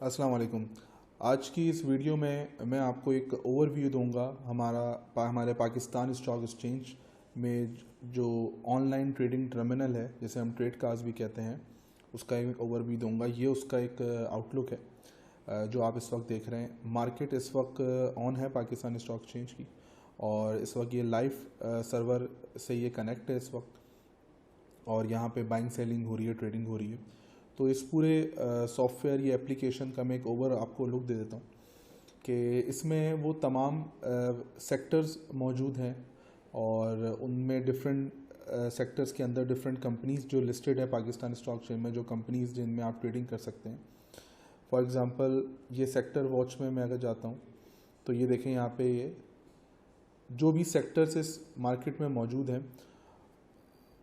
अस्सलाम वालेकुम। आज की इस वीडियो में मैं आपको एक ओवरव्यू दूंगा हमारे पाकिस्तान स्टॉक एक्सचेंज में जो ऑनलाइन ट्रेडिंग टर्मिनल है, जिसे हम ट्रेड कार्ड्स भी कहते हैं, उसका एक ओवरव्यू दूंगा। ये उसका एक आउटलुक है जो आप इस वक्त देख रहे हैं। मार्केट इस वक्त ऑन है पाकिस्तान स्टॉक एक्सचेंज की, और इस वक्त ये लाइव सर्वर से ये कनेक्ट है इस वक्त, और यहाँ पे बाइंग सेलिंग हो रही है, ट्रेडिंग हो रही है। तो इस पूरे सॉफ्टवेयर या एप्लीकेशन का मैं एक ओवर आपको लुक दे देता हूँ कि इसमें वो तमाम सेक्टर्स मौजूद हैं, और उनमें डिफरेंट सेक्टर्स के अंदर डिफरेंट कंपनीज जो लिस्टेड है पाकिस्तान स्टॉक एक्सचेंज में, जो कंपनीज जिनमें आप ट्रेडिंग कर सकते हैं। फॉर एग्जांपल ये सेक्टर वॉच में मैं अगर जाता हूँ तो ये देखें, यहाँ पे ये जो भी सेक्टर्स इस मार्केट में मौजूद हैं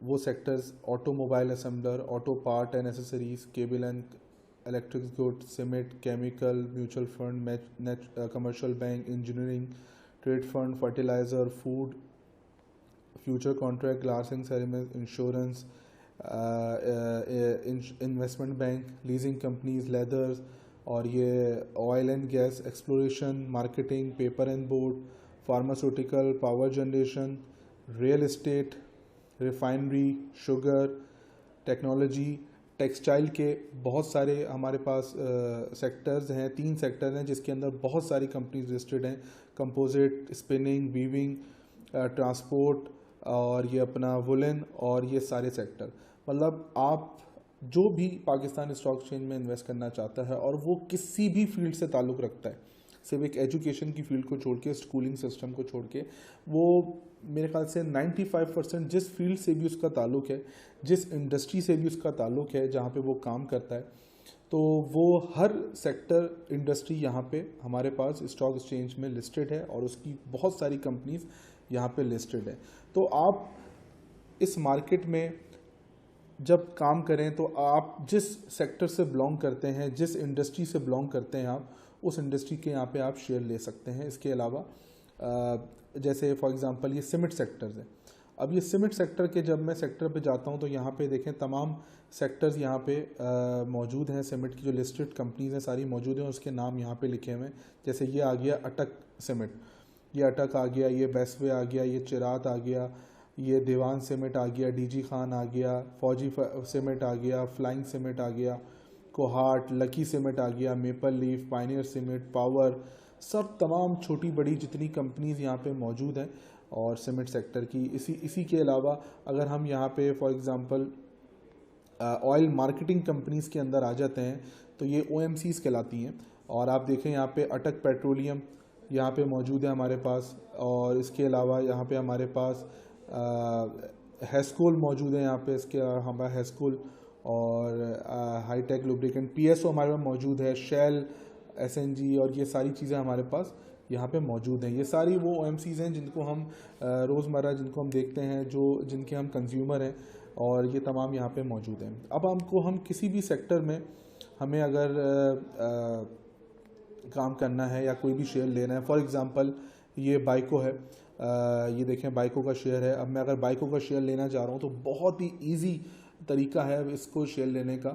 वो sectors automobile assembler, auto part and accessories, cable and electric goods, cement, chemical, mutual fund, commercial bank, engineering, trade fund, fertiliser, food, future contract, glass and ceramic, insurance, investment bank, leasing companies, leathers, और ये oil and gas, exploration, marketing, paper and board, pharmaceutical, power generation, real estate, refinery, sugar, technology, textile के बहुत सारे हमारे पास sectors हैं। 3 sector हैं जिसके अंदर बहुत सारी कंपनीज लिस्टेड हैं: कंपोजिट, स्पिनिंग, वीविंग, ट्रांसपोर्ट, और ये अपना वुलन, और ये सारे सेक्टर। मतलब आप जो भी पाकिस्तान स्टॉक एक्सचेंज में इन्वेस्ट करना चाहता है और वो किसी भी फील्ड से ताल्लुक़ रखता है, सिर्फ एक एजुकेशन की फील्ड को छोड़ के, स्कूलिंग सिस्टम को छोड़ के, वो मेरे ख्याल से 95% जिस फील्ड से भी उसका ताल्लुक़ है, जिस इंडस्ट्री से भी उसका ताल्लुक़ है, जहाँ पे वो काम करता है, तो वो हर सेक्टर इंडस्ट्री यहाँ पे हमारे पास स्टॉक एक्सचेंज में लिस्टेड है, और उसकी बहुत सारी कंपनीज यहाँ पे लिस्टेड है। तो आप इस मार्केट में जब काम करें तो आप जिस सेक्टर से बिलोंग करते हैं, जिस इंडस्ट्री से बिलोंग करते हैं, आप उस इंडस्ट्री के यहाँ पे आप शेयर ले सकते हैं। इसके अलावा जैसे फॉर एग्जांपल ये सीमेंट सेक्टर्स हैं। अब ये सीमेंट सेक्टर के जब मैं सेक्टर पे जाता हूँ तो यहाँ पे देखें तमाम सेक्टर्स यहाँ पे मौजूद हैं। सीमेंट की जो लिस्टेड कंपनीज हैं सारी मौजूद हैं, उसके नाम यहाँ पे लिखे हुए हैं। जैसे ये आ गया अटक सीमेंट, ये अटक आ गया, ये बेसवे आ गया, ये चिरात आ गया, ये दीवान सीमेंट आ गया, डीजी खान आ गया, फौजी सीमेंट आ गया, फ्लाइंग सीमेंट आ गया, कोहाट, लकी सीमेंट आ गया, maple leaf, Pioneer cement, power, सब तमाम छोटी बड़ी जितनी कंपनीज यहाँ पे मौजूद हैं और सीमेंट सेक्टर की। इसी के अलावा अगर हम यहाँ पे for example oil marketing companies के अंदर आ जाते हैं तो ये OMCs कहलाती हैं। और आप देखें यहाँ पे अटक पेट्रोलियम यहाँ पे मौजूद है हमारे पास, और इसके अलावा यहाँ पे हमारे पास हेस्कोल मौजूद है यहाँ पे। इसके हमारा हेस्कोल और हाईटेक लुब्रिकेंट, PSO हमारे पास मौजूद है, शेल, SNG, और ये सारी चीज़ें हमारे पास यहाँ पे मौजूद हैं। ये सारी वो OMCs हैं जिनको हम रोज़मर्रा जिनको हम देखते हैं, जिनके हम कंज्यूमर हैं, और ये तमाम यहाँ पे मौजूद हैं। अब हम किसी भी सेक्टर में हमें अगर काम करना है या कोई भी शेयर लेना है, फॉर एग्जांपल ये बाइको है, ये देखें बाइको का शेयर है। अब मैं अगर बाइको का शेयर लेना चाह रहा हूँ तो बहुत ही इजी तरीका है इसको शेयर लेने का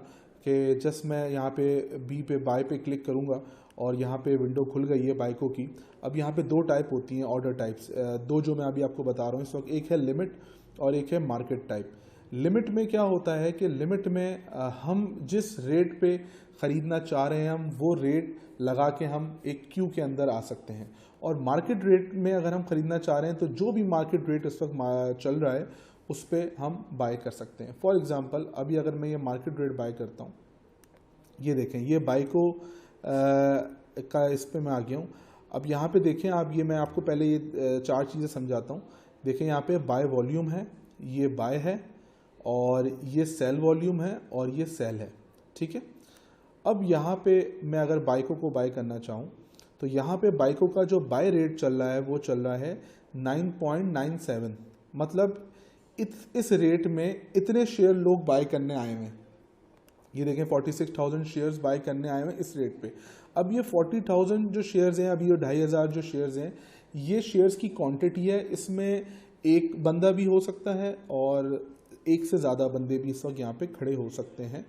कि जस्ट मैं यहाँ पे बाय पे क्लिक करूँगा और यहाँ पे विंडो खुल गई है बाइको की। अब यहाँ पे 2 टाइप होती हैं, ऑर्डर टाइप्स, 2 जो मैं अभी आपको बता रहा हूँ इस वक्त। एक है लिमिट और एक है मार्केट टाइप। लिमिट में क्या होता है कि लिमिट में हम जिस रेट पे ख़रीदना चाह रहे हैं हम वो रेट लगा के हम एक क्यू के अंदर आ सकते हैं। और मार्केट रेट में अगर हम ख़रीदना चाह रहे हैं तो जो भी मार्केट रेट इस वक्त चल रहा है उस पर हम बाय कर सकते हैं। फॉर एग्जांपल अभी अगर मैं ये मार्केट रेट बाय करता हूँ, ये देखें ये बाइको का इस पे मैं आ गया हूँ। अब यहाँ पे देखें आप, ये मैं आपको पहले ये 4 चीज़ें समझाता हूँ। देखें यहाँ पे बाय वॉल्यूम है, ये बाय है, और ये सेल वॉल्यूम है, और ये सेल है, ठीक है। अब यहाँ पे मैं अगर बाइको को बाय करना चाहूँ तो यहाँ पे बाइको का जो बाय रेट चल रहा है वो चल रहा है 9.97। मतलब इस रेट में इतने शेयर लोग बाय करने आए हुए हैं। ये देखें 46,000 शेयर्स बाय करने आए हुए हैं इस रेट पे। अब ये 40,000 जो शेयर्स हैं, अभी ये 2,500 जो शेयर्स हैं, ये शेयर्स की क्वांटिटी है। इसमें एक बंदा भी हो सकता है और एक से ज़्यादा बंदे भी इस वक्त यहाँ पे खड़े हो सकते हैं।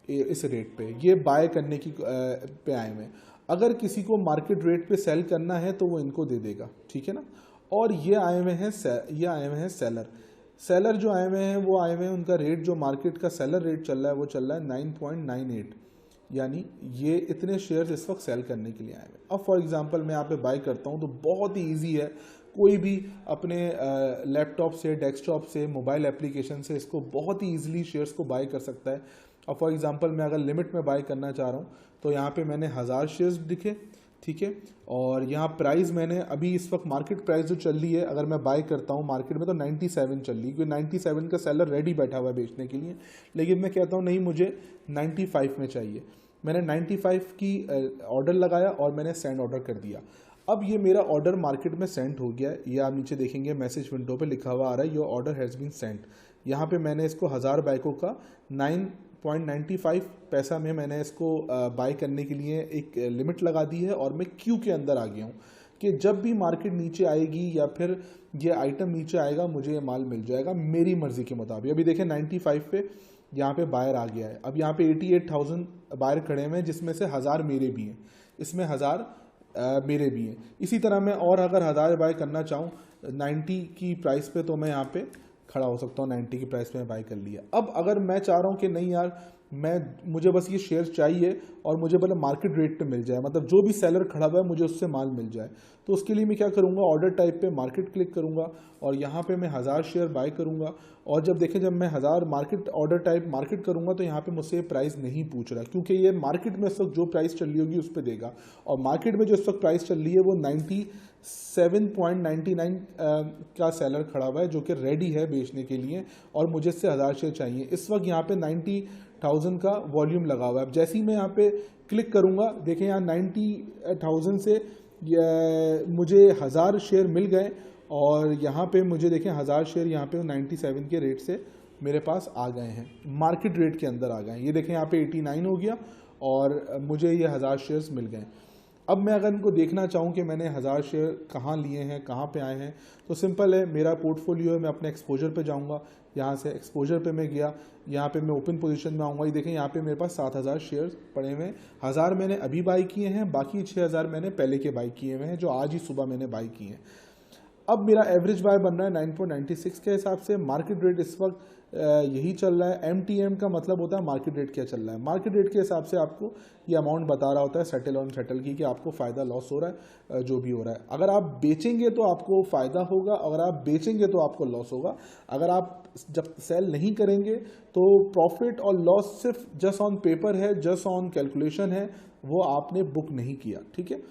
इस रेट पे, ये बाय करने की पे आए हुए हैं। अगर किसी को मार्केट रेट पे सेल करना है तो वो इनको दे देगा, ठीक है ना। और ये आए हुए हैं सेलर। सेलर जो आए हुए हैं वो आए हुए हैं, उनका रेट जो मार्केट का सेलर रेट चल रहा है वो चल रहा है 9.98, यानी ये इतने शेयर्स इस वक्त सेल करने के लिए आए हुए हैं। अब फॉर एग्जांपल मैं यहाँ पे बाय करता हूँ तो बहुत ही ईजी है, कोई भी अपने लैपटॉप से, डेस्कटॉप से, मोबाइल एप्लीकेशन से इसको बहुत ही ईजिली शेयर्स को बाय कर सकता है। अब फॉर एग्जांपल मैं अगर लिमिट में बाय करना चाह रहा हूँ तो यहाँ पे मैंने 1000 शेयर्स दिखे, ठीक है। और यहाँ प्राइस मैंने अभी इस वक्त मार्केट प्राइस जो चल रही है, अगर मैं बाय करता हूँ मार्केट में तो 97 चल रही है, क्योंकि 97 का सेलर रेडी बैठा हुआ है बेचने के लिए। लेकिन मैं कहता हूँ नहीं, मुझे 95 में चाहिए। मैंने 95 की ऑर्डर लगाया और मैंने सेंड ऑर्डर कर दिया। अब ये मेरा ऑर्डर मार्केट में सेंड हो गया। ये आप नीचे देखेंगे मैसेज विंडो पे लिखा हुआ आ रहा है your order has been send. यहाँ पे मैंने इसको 1000 बाइकों का 9.95 पैसा में मैंने इसको बाय करने के लिए एक लिमिट लगा दी है, और मैं क्यू के अंदर आ गया हूँ कि जब भी मार्केट नीचे आएगी या फिर ये आइटम नीचे आएगा मुझे ये माल मिल जाएगा मेरी मर्जी के मुताबिक। अभी देखें 95 पे यहाँ पे बायर आ गया है। अब यहाँ पे 88,000 बायर खड़े हुए हैं, जिसमें से 1000 मेरे भी हैं, इसमें 1000 मेरे भी हैं। इसी तरह मैं और अगर 1000 बाय करना चाहूँ 90 की प्राइस पे तो मैं यहाँ पे खड़ा हो सकता हूँ, 90 की प्राइस पे मैं बाय कर लिया। अब अगर मैं चाह रहा हूँ कि नहीं यार, मुझे बस ये शेयर चाहिए और मुझे मतलब मार्केट रेट पे मिल जाए, मतलब जो भी सेलर खड़ा हुआ है मुझे उससे माल मिल जाए, तो उसके लिए मैं क्या करूँगा, ऑर्डर टाइप पे मार्केट क्लिक करूँगा और यहाँ पे मैं 1000 शेयर बाय करूँगा। और जब देखें, जब मैं 1000 मार्केट ऑर्डर टाइप मार्केट करूँगा तो यहाँ पे मुझसे प्राइस नहीं पूछ रहा, क्योंकि ये मार्केट में इस वक्त जो प्राइस चल रही होगी उस पर देगा। और मार्केट में जो इस वक्त प्राइस चल रही है वो 97.99 का सेलर खड़ा हुआ है जो कि रेडी है बेचने के लिए, और मुझे इससे 1000 शेयर चाहिए। इस वक्त यहाँ पे 90,000 का वॉल्यूम लगा हुआ है। अब जैसे ही मैं यहाँ पे क्लिक करूँगा, देखें यहाँ 90,000 से मुझे 1000 शेयर मिल गए, और यहाँ पे मुझे देखें 1000 शेयर यहाँ पे 97 के रेट से मेरे पास आ गए हैं, मार्केट रेट के अंदर आ गए हैं। ये देखें यहाँ पे 89 हो गया और मुझे ये 1000 शेयर्स मिल गए। अब मैं अगर इनको देखना चाहूँ कि मैंने 1000 शेयर कहाँ लिए हैं, कहाँ पे आए हैं, तो सिंपल है, मेरा पोर्टफोलियो है, मैं अपने एक्सपोजर पे जाऊँगा। यहाँ से एक्सपोजर पे मैं गया, यहाँ पे मैं ओपन पोजीशन में आऊँगा। ये देखें यहाँ पे मेरे पास 7000 शेयर्स पड़े हुए हैं। 1000 मैंने अभी बाई किए हैं, बाकी 6000 मैंने पहले के बाई किए हुए हैं जो आज ही सुबह मैंने बाई किए हैं। अब मेरा एवरेज बाय बन रहा है 9.96 के हिसाब से। मार्केट रेट इस वक्त यही चल रहा है। MTM का मतलब होता है मार्केट रेट क्या चल रहा है। मार्केट रेट के हिसाब से आपको ये अमाउंट बता रहा होता है सेटल ऑन सेटल की, कि आपको फ़ायदा लॉस हो रहा है, जो भी हो रहा है। अगर आप बेचेंगे तो आपको फ़ायदा होगा, अगर आप बेचेंगे तो आपको लॉस होगा। अगर आप जब सेल नहीं करेंगे तो प्रॉफिट और लॉस सिर्फ जस्ट ऑन पेपर है, जस्ट ऑन कैलकुलेशन है, वो आपने बुक नहीं किया, ठीक है।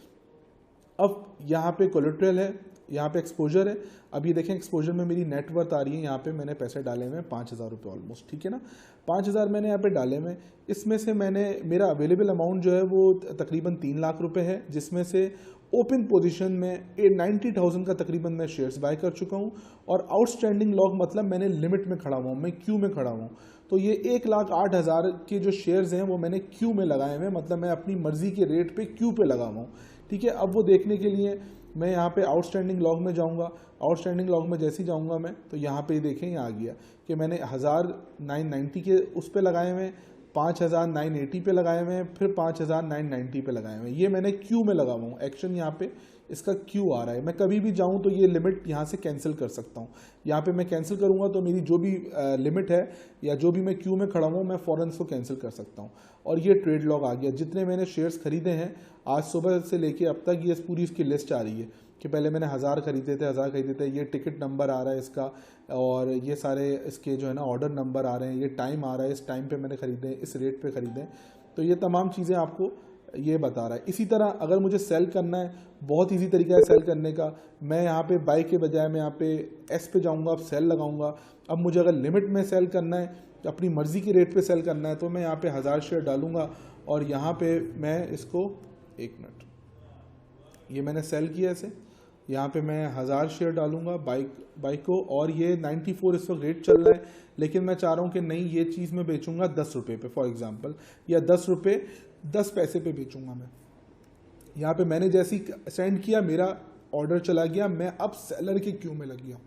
अब यहाँ पे कोलेट्रल है, यहाँ पे एक्सपोजर है। अब ये देखें एक्सपोजर में मेरी नेटवर्थ आ रही है, यहाँ पे मैंने पैसे डाले हुए हैं 5000 रुपये ऑलमोस्ट, ठीक है ना। 5000 मैंने यहाँ पे डाले हुए, इसमें से मेरा अवेलेबल अमाउंट जो है वो तकरीबन 3 लाख रुपए है, जिसमें से ओपन पोजीशन में 90,000 का तकरीबन मैं शेयर्स बाय कर चुका हूँ। और आउटस्टैंडिंग लॉक मतलब मैंने लिमिट में खड़ा हुआ हूँ, मैं क्यू में खड़ा हुआ हूँ। तो ये 1,08,000 के जो शेयर्स हैं वो मैंने क्यू में लगाए हुए, मतलब मैं अपनी मर्जी के रेट पे क्यू पे लगा हुआ हूँ, ठीक है। अब वो देखने के लिए मैं यहाँ पे आउटस्टैंडिंग लॉग में जाऊँगा। आउटस्टैंडिंग लॉग में जैसे ही जाऊँगा मैं, तो यहाँ पे देखें यहाँ आ गया कि मैंने 1990 के उस पे लगाए हुए, 5980 पे लगाए हुए हैं, फिर 5990 पे लगाए हुए हैं। ये मैंने क्यू में लगा हुआ हूँ, एक्शन यहाँ पे इसका क्यू आ रहा है। मैं कभी भी जाऊँ तो ये लिमिट यहाँ से कैंसिल कर सकता हूँ। यहाँ पे मैं कैंसिल करूँगा तो मेरी जो भी लिमिट है या जो भी मैं क्यू में खड़ा हूँ मैं फ़ौरन इसको कैंसिल कर सकता हूँ। और ये ट्रेड लॉग आ गया। जितने मैंने शेयर्स खरीदे हैं आज सुबह से लेके अब तक, ये पूरी इसकी लिस्ट आ रही है कि पहले मैंने 1000 खरीदे थे, ये टिकट नंबर आ रहा है इसका, और ये सारे इसके जो है ना ऑर्डर नंबर आ रहे हैं, ये टाइम आ रहा है, इस टाइम पे मैंने खरीदे, इस रेट पे खरीदे। तो ये तमाम चीज़ें आपको ये बता रहा है। इसी तरह अगर मुझे सेल करना है, बहुत इजी तरीका है सेल करने का। मैं यहाँ पे बाई के बजाय मैं यहाँ पे एस पे जाऊँगा, अब सेल लगाऊंगा। अब मुझे अगर लिमिट में सेल करना है, अपनी मर्जी के रेट पे सेल करना है, तो मैं यहाँ पे 1000 शेयर डालूंगा और यहाँ पे मैं इसको, एक मिनट, ये मैंने सेल किया ऐसे, यहाँ पे मैं 1000 शेयर डालूंगा बाइक को, और ये 94 इस वक्त रेट चल रहा है। लेकिन मैं चाह रहा हूँ कि नहीं, ये चीज़ मैं बेचूंगा 10 रुपये पे फॉर एग्जांपल, या 10 रुपये 10 पैसे पे बेचूंगा मैं। यहाँ पे मैंने जैसे ही सेंड किया मेरा ऑर्डर चला गया, मैं अब सेलर के क्यू में लग गया हूँ।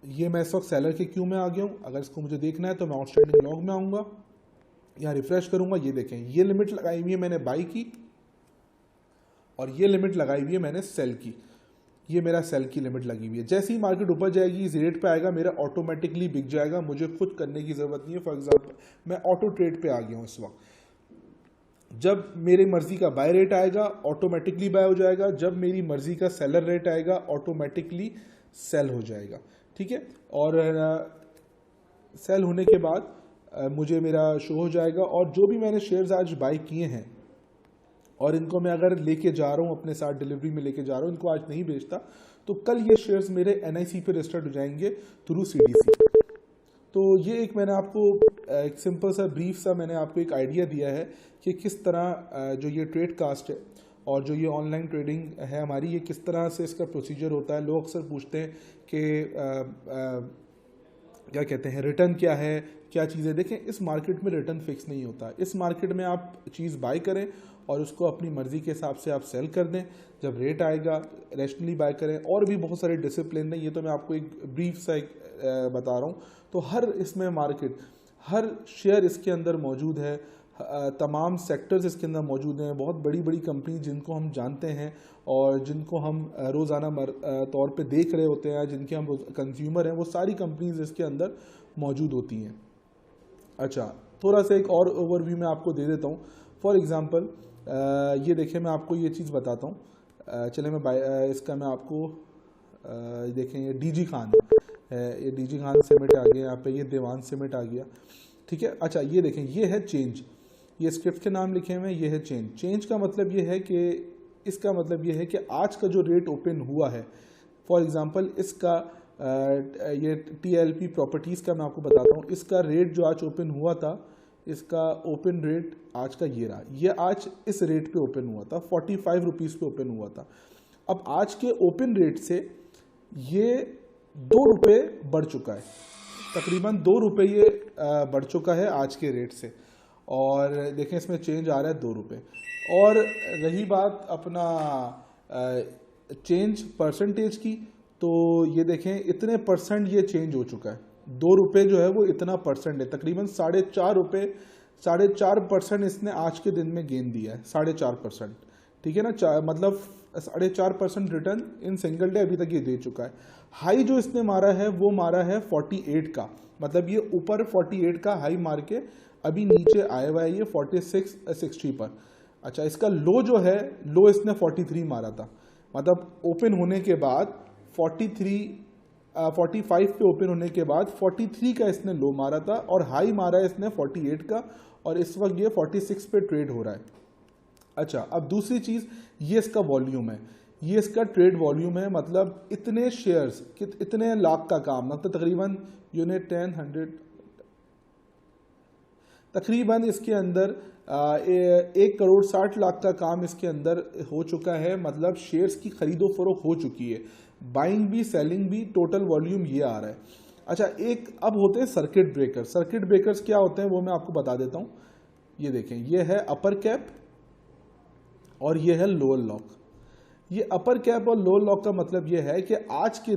ये मैं इस वक्त सेलर के क्यू में आ गया हूँ। अगर इसको मुझे देखना है तो मैं आउटस्टैंडिंग लॉग में आऊँगा, यहाँ रिफ्रेश करूंगा, ये देखें ये लिमिट लगाई हुई है मैंने बाई की और ये लिमिट लगाई हुई है मैंने सेल की, ये मेरा सेल की लिमिट लगी हुई है। जैसे ही मार्केट ऊपर जाएगी इस रेट पे आएगा, मेरा ऑटोमेटिकली बिक जाएगा, मुझे खुद करने की ज़रूरत नहीं है। फॉर एग्जांपल मैं ऑटो ट्रेड पे आ गया हूँ इस वक्त, जब मेरी मर्जी का बाय रेट आएगा ऑटोमेटिकली बाय हो जाएगा, जब मेरी मर्जी का सेलर रेट आएगा ऑटोमेटिकली सेल हो जाएगा, ठीक है। और सेल होने के बाद मुझे मेरा शो हो जाएगा, और जो भी मैंने शेयर्स आज बाय किए हैं और इनको मैं अगर लेके जा रहा हूँ अपने साथ डिलीवरी में लेके जा रहा हूँ, इनको आज नहीं बेचता तो कल ये शेयर्स मेरे NIC पे रजिस्टर्ड हो जाएंगे थ्रू CDC। तो ये एक मैंने आपको एक सिंपल सा ब्रीफ सा मैंने आपको एक आइडिया दिया है कि किस तरह जो ये ट्रेड कास्ट है और जो ये ऑनलाइन ट्रेडिंग है हमारी, ये किस तरह से इसका प्रोसीजर होता है। लोग अक्सर पूछते हैं कि क्या कहते हैं रिटर्न क्या है, क्या चीज़ें। देखें इस मार्केट में रिटर्न फिक्स नहीं होता। इस मार्केट में आप चीज़ बाय करें और उसको अपनी मर्ज़ी के हिसाब से आप सेल कर दें, जब रेट आएगा रैशनली बाय करें। और भी बहुत सारे डिसिप्लिन हैं, ये तो मैं आपको एक ब्रीफ सा एक बता रहा हूँ। तो हर इसमें मार्केट, हर शेयर इसके अंदर मौजूद है, तमाम सेक्टर्स इसके अंदर मौजूद हैं। बहुत बड़ी बड़ी कंपनी जिनको हम जानते हैं और जिनको हम रोज़ाना तौर पे देख रहे होते हैं, जिनके हम कंज्यूमर हैं, वो सारी कंपनीज इसके अंदर मौजूद होती हैं। अच्छा, थोड़ा सा एक और ओवरव्यू मैं आपको दे देता हूँ। फॉर एग्ज़ाम्पल ये देखिए मैं आपको ये चीज़ बताता हूँ। चले मैं इसका मैं आपको देखें, ये DG खान है, ये DG खान सीमेंट आ गया यहाँ पे, ये देवान सीमेंट आ गया, ठीक है। अच्छा ये देखें, ये है चेंज, ये स्क्रिप्ट के नाम लिखे हुए हैं, ये है चेंज। चेंज का मतलब ये है कि इसका मतलब ये है कि आज का जो रेट ओपन हुआ है, फॉर एग्जांपल इसका ये TLP प्रॉपर्टीज़ का मैं आपको बताता हूँ। इसका रेट जो आज ओपन हुआ था, इसका ओपन रेट आज का ये रहा, ये आज इस रेट पे ओपन हुआ था, 45 रुपीज़ पे ओपन हुआ था। अब आज के ओपन रेट से ये 2 रुपये बढ़ चुका है, तकरीबन 2 रुपये ये बढ़ चुका है आज के रेट से। और देखें इसमें चेंज आ रहा है 2 रुपये। और रही बात अपना चेंज परसेंटेज की, तो ये देखें इतने परसेंट ये चेंज हो चुका है। 2 रुपये जो है वो इतना परसेंट है, तकरीबन 4.5 रुपये, 4.5% इसने आज के दिन में गेन दिया है, 4.5%, ठीक है ना। मतलब 4.5% रिटर्न इन सिंगल डे अभी तक ये दे चुका है। हाई जो इसने मारा है वो मारा है 48 का, मतलब ये ऊपर 48 का हाई मार के अभी नीचे आया हुआ है ये 46-60 पर। अच्छा, इसका लो जो है, लो इसने 43 मारा था, मतलब ओपन होने के बाद 45 पे ओपन होने के बाद 43 का इसने लो मारा था, और हाई मारा है इसने 48 का, और इस वक्त ये 46 पे ट्रेड हो रहा है। अच्छा, अब दूसरी चीज़, ये इसका वॉल्यूम है, ये इसका ट्रेड वॉल्यूम है, मतलब इतने शेयर्स, इतने लाख का काम, मतलब तकरीबन यूनिट 10 तकरीबन इसके अंदर 1,60,00,000 का काम इसके अंदर हो चुका है। मतलब शेयर्स की खरीदो फरोख्त हो चुकी है, बाइंग भी सेलिंग भी, टोटल वॉल्यूम ये आ रहा है। अच्छा, एक अब होते हैं सर्किट ब्रेकर। सर्किट ब्रेकर्स क्या होते हैं वो मैं आपको बता देता हूँ। ये देखें, ये है अपर कैप और ये है लोअर लॉक। ये अपर कैप और लोअर लॉक का मतलब ये है कि आज के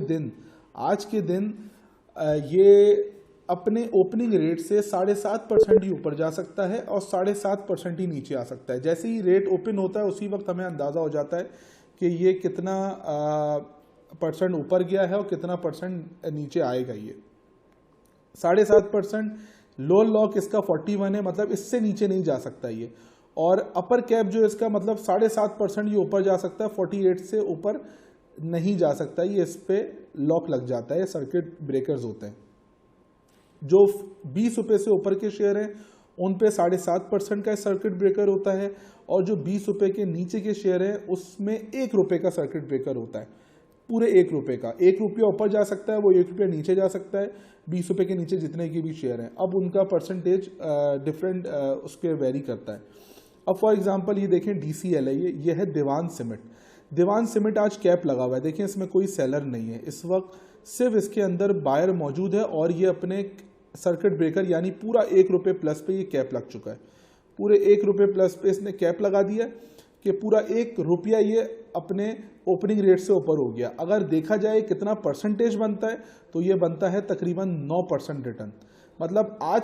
दिन ये अपने ओपनिंग रेट से 7.5% ही ऊपर जा सकता है और 7.5% ही नीचे आ सकता है। जैसे ही रेट ओपन होता है उसी वक्त हमें अंदाज़ा हो जाता है कि ये कितना परसेंट ऊपर गया है और कितना परसेंट नीचे आएगा। ये 7.5%, लोअर लॉक इसका 41 है, मतलब इससे नीचे नहीं जा सकता ये। और अपर कैप जो इसका मतलब 7.5% ये ऊपर जा सकता है, 48 से ऊपर नहीं जा सकता, ये इस पे लॉक लग जाता है। सर्किट ब्रेकर्स होते हैं। जो 20 रुपये से ऊपर के शेयर हैं उन पे 7.5% का सर्किट ब्रेकर होता है, और जो 20 रुपये के नीचे के शेयर हैं उसमें 1 रुपये का सर्किट ब्रेकर होता है, पूरे 1 रुपये का। 1 रुपया ऊपर जा सकता है, वो 1 रुपया नीचे जा सकता है, 20 रुपये के नीचे जितने के भी शेयर हैं। अब उनका परसेंटेज डिफरेंट उसके वेरी करता है। अब फॉर एग्जांपल ये देखें, DCL है, ये है देवान सीमेंट। देवान सीमेंट आज कैप लगा हुआ है, देखें इसमें कोई सेलर नहीं है इस वक्त, सिर्फ इसके अंदर बायर मौजूद है, और ये अपने सर्किट ब्रेकर यानी पूरा 1 रुपये प्लस पे ये कैप लग चुका है। पूरे 1 रुपये प्लस पे इसने कैप लगा दिया कि पूरा 1 रुपया ये अपने ओपनिंग रेट से ऊपर हो गया। अगर देखा जाए कितना परसेंटेज बनता है तो ये बनता है तकरीबन 9% रिटर्न। मतलब आज